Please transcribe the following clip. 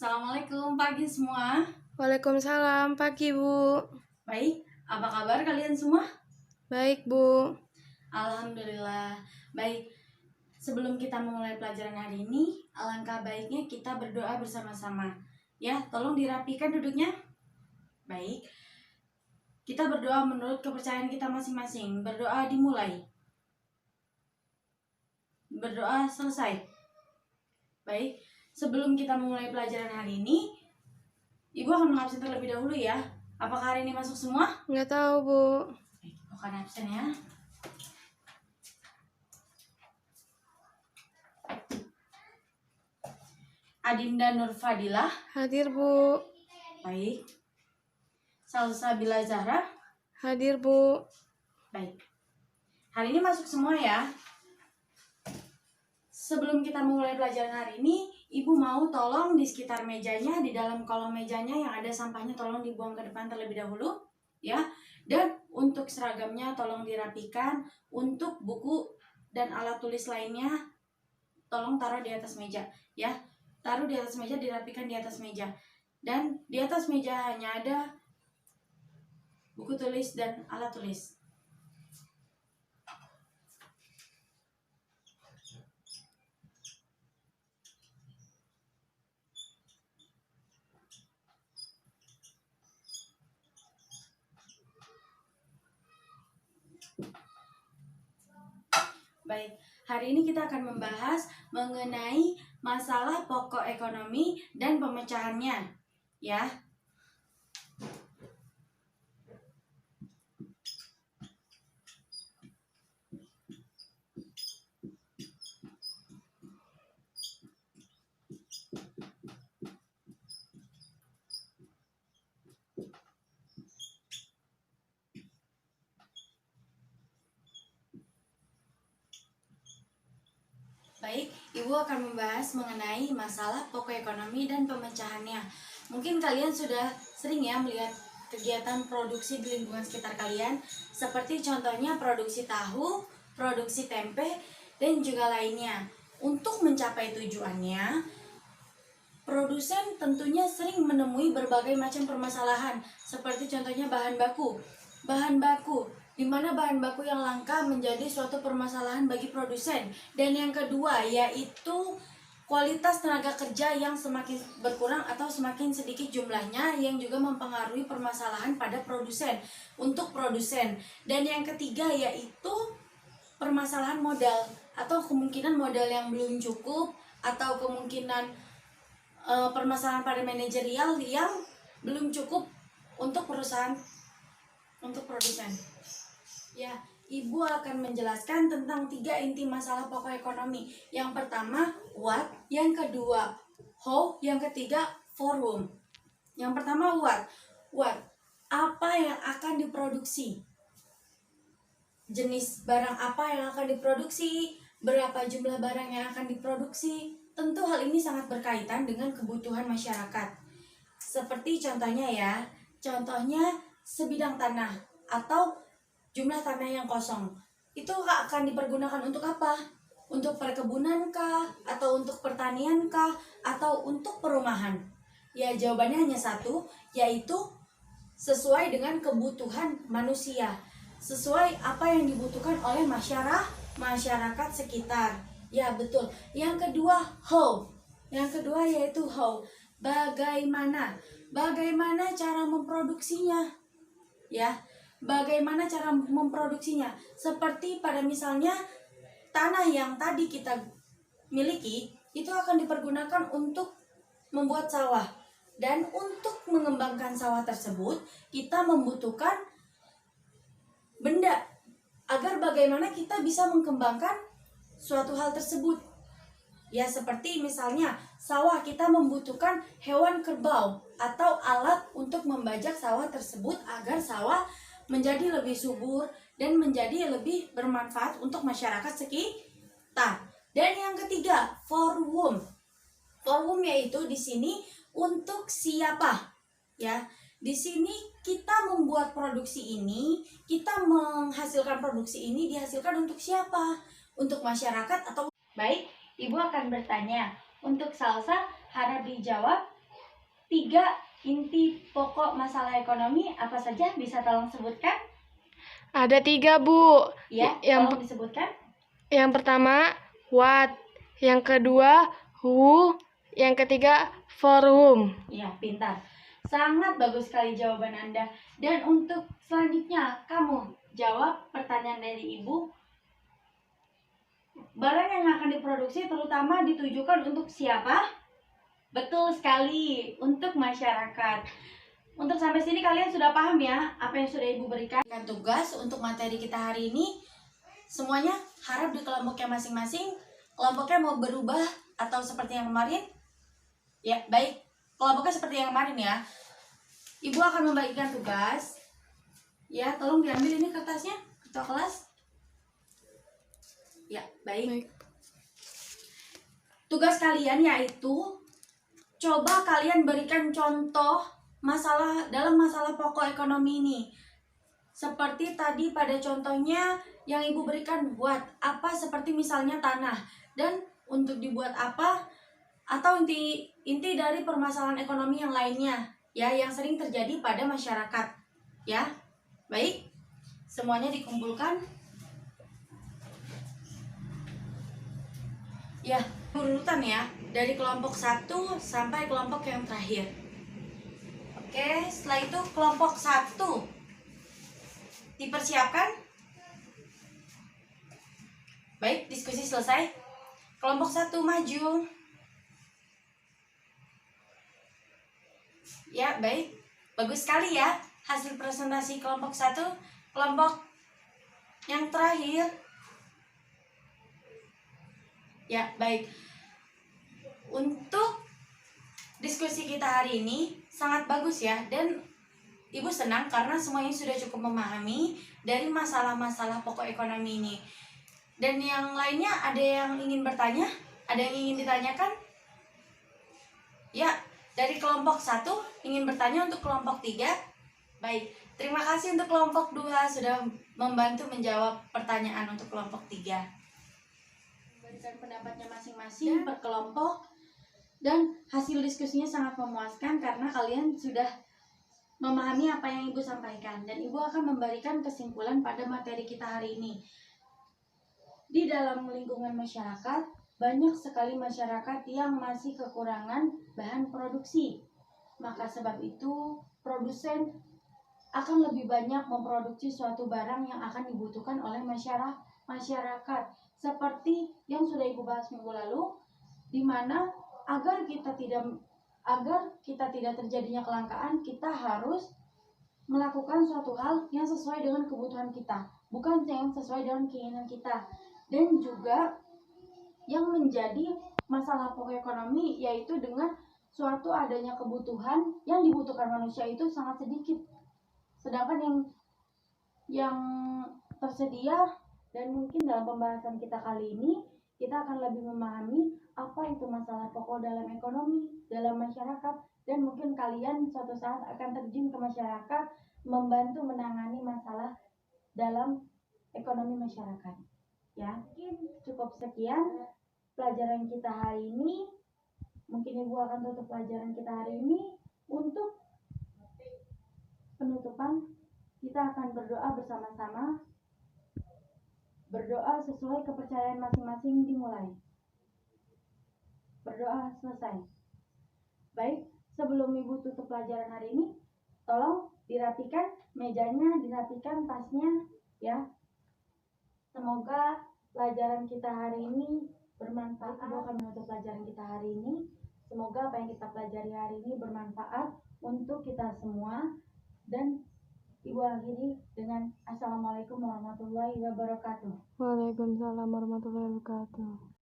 Assalamualaikum pagi semua. Waalaikumsalam pagi Bu. Baik, apa kabar kalian semua? Baik Bu. Alhamdulillah. Baik, sebelum kita memulai pelajaran hari ini, alangkah baiknya kita berdoa bersama-sama. Ya, tolong dirapikan duduknya. Baik, kita berdoa menurut kepercayaan kita masing-masing. Berdoa dimulai. Berdoa selesai. Baik, sebelum kita memulai pelajaran hari ini, Ibu akan mengabsen terlebih dahulu ya. Apakah hari ini masuk semua? Nggak tahu Bu. Baik, Ibu akan absen ya. Adinda Nurfadilah. Hadir Bu. Baik. Salsabila Zahra. Hadir Bu. Baik. Hari ini masuk semua ya. Sebelum kita memulai pelajaran hari ini, Ibu mau tolong di sekitar mejanya, di dalam kolong mejanya yang ada sampahnya tolong dibuang ke depan terlebih dahulu, ya. Dan untuk seragamnya tolong dirapikan. Untuk buku dan alat tulis lainnya tolong taruh di atas meja, ya. Taruh di atas meja, dirapikan di atas meja. Dan di atas meja hanya ada buku tulis dan alat tulis. Baik, hari ini kita akan membahas mengenai masalah pokok ekonomi dan pemecahannya, ya. Baik, Ibu akan membahas mengenai masalah pokok ekonomi dan pemecahannya. Mungkin kalian sudah sering ya melihat kegiatan produksi di lingkungan sekitar kalian, seperti contohnya produksi tahu, produksi tempe, dan juga lainnya. Untuk mencapai tujuannya, produsen tentunya sering menemui berbagai macam permasalahan, seperti contohnya bahan baku. Bahan baku, di mana bahan baku yang langka menjadi suatu permasalahan bagi produsen. Dan yang kedua yaitu kualitas tenaga kerja yang semakin berkurang atau semakin sedikit jumlahnya, yang juga mempengaruhi permasalahan pada produsen, untuk produsen. Dan yang ketiga yaitu permasalahan modal, atau kemungkinan modal yang belum cukup, atau kemungkinan permasalahan pada manajerial yang belum cukup untuk perusahaan, untuk produsen. Ya, Ibu akan menjelaskan tentang 3 inti masalah pokok ekonomi. Yang pertama, what. Yang kedua, how. Yang ketiga, for whom. Yang pertama, what. What, apa yang akan diproduksi? Jenis barang apa yang akan diproduksi? Berapa jumlah barang yang akan diproduksi? Tentu hal ini sangat berkaitan dengan kebutuhan masyarakat. Seperti contohnya ya, contohnya sebidang tanah atau jumlah tanah yang kosong. Itu akan dipergunakan untuk apa? Untuk perkebunan kah? Atau untuk pertanian kah? Atau untuk perumahan? Ya, jawabannya hanya satu, yaitu sesuai dengan kebutuhan manusia. Sesuai apa yang dibutuhkan oleh masyarakat sekitar. Ya, betul. Yang kedua, how. Yang kedua yaitu how. Bagaimana? Bagaimana cara memproduksinya? Ya, bagaimana cara memproduksinya? Seperti pada misalnya tanah yang tadi kita miliki itu akan dipergunakan untuk membuat sawah. Dan untuk mengembangkan sawah tersebut, kita membutuhkan benda agar bagaimana kita bisa mengembangkan suatu hal tersebut. Ya, seperti misalnya sawah, kita membutuhkan hewan kerbau atau alat untuk membajak sawah tersebut agar sawah menjadi lebih subur dan menjadi lebih bermanfaat untuk masyarakat sekitar. Dan yang ketiga, for whom. For whom yaitu di sini untuk siapa? Ya, di sini kita membuat produksi ini, kita menghasilkan produksi ini dihasilkan untuk siapa? Untuk masyarakat atau... Baik, Ibu akan bertanya. Untuk Salsa harap dijawab 3 inti pokok masalah ekonomi apa saja? Bisa tolong sebutkan? Ada 3, Bu. Ya, Yang tolong disebutkan. yang pertama, what. Yang kedua, who. Yang ketiga, forum. Ya, pintar. Sangat bagus sekali jawaban Anda. Dan untuk selanjutnya, kamu jawab pertanyaan dari Ibu. Barang yang akan diproduksi terutama ditujukan untuk siapa? Betul sekali, untuk masyarakat. Untuk sampai sini kalian sudah paham ya apa yang sudah Ibu berikan? Tugas untuk materi kita hari ini semuanya harap di kelompoknya masing-masing. Kelompoknya mau berubah atau seperti yang kemarin? Ya, baik. Kelompoknya seperti yang kemarin ya. Ibu akan membagikan tugas. Ya, tolong diambil ini kertasnya, ketua kelas. Ya, baik. Tugas kalian yaitu coba kalian berikan contoh dalam masalah pokok ekonomi ini. Seperti tadi pada contohnya yang Ibu berikan, buat apa seperti misalnya tanah, dan untuk dibuat apa, atau inti dari permasalahan ekonomi yang lainnya ya yang sering terjadi pada masyarakat. Ya. Baik. Semuanya dikumpulkan. Ya, urutan ya dari kelompok 1 sampai kelompok yang terakhir. Oke, setelah itu kelompok 1 dipersiapkan. Baik, diskusi selesai. Kelompok 1 maju. Ya, baik. Bagus sekali ya hasil presentasi kelompok 1. Kelompok yang terakhir. Ya, baik. Untuk diskusi kita hari ini sangat bagus ya, dan Ibu senang karena semuanya sudah cukup memahami dari masalah-masalah pokok ekonomi ini. Dan yang lainnya ada yang ingin bertanya? Ada yang ingin ditanyakan? Ya, dari kelompok 1 ingin bertanya untuk kelompok 3. Baik, terima kasih untuk kelompok 2 sudah membantu menjawab pertanyaan untuk kelompok 3. Berikan pendapatnya masing-masing per kelompok, dan hasil diskusinya sangat memuaskan karena kalian sudah memahami apa yang Ibu sampaikan, dan Ibu akan memberikan kesimpulan pada materi kita hari ini. Di dalam lingkungan masyarakat, banyak sekali masyarakat yang masih kekurangan bahan produksi. Maka sebab itu, produsen akan lebih banyak memproduksi suatu barang yang akan dibutuhkan oleh masyarakat. Seperti yang sudah Ibu bahas minggu lalu, di mana agar kita tidak terjadinya kelangkaan, kita harus melakukan suatu hal yang sesuai dengan kebutuhan kita, bukan yang sesuai dengan keinginan kita. Dan juga yang menjadi masalah pokok ekonomi yaitu dengan suatu adanya kebutuhan yang dibutuhkan manusia itu sangat sedikit, sedangkan yang tersedia. Dan mungkin dalam pembahasan kita kali ini kita akan lebih memahami apa itu masalah pokok dalam ekonomi, dalam masyarakat, dan mungkin kalian suatu saat akan terjun ke masyarakat membantu menangani masalah dalam ekonomi masyarakat. Ya, mungkin cukup sekian pelajaran kita hari ini. Mungkin Ibu akan tutup pelajaran kita hari ini. Untuk penutupan, kita akan berdoa bersama-sama. Berdoa sesuai kepercayaan masing-masing dimulai. Berdoa selesai. Baik, sebelum Ibu tutup pelajaran hari ini, tolong dirapikan mejanya, dirapikan tasnya ya. Semoga pelajaran kita hari ini bermanfaat. Ibu akan menutup pelajaran kita hari ini. Semoga apa yang kita pelajari hari ini bermanfaat untuk kita semua. Dan Ibu akhiri dengan Assalamualaikum warahmatullahi wabarakatuh. Waalaikumsalam warahmatullahi wabarakatuh.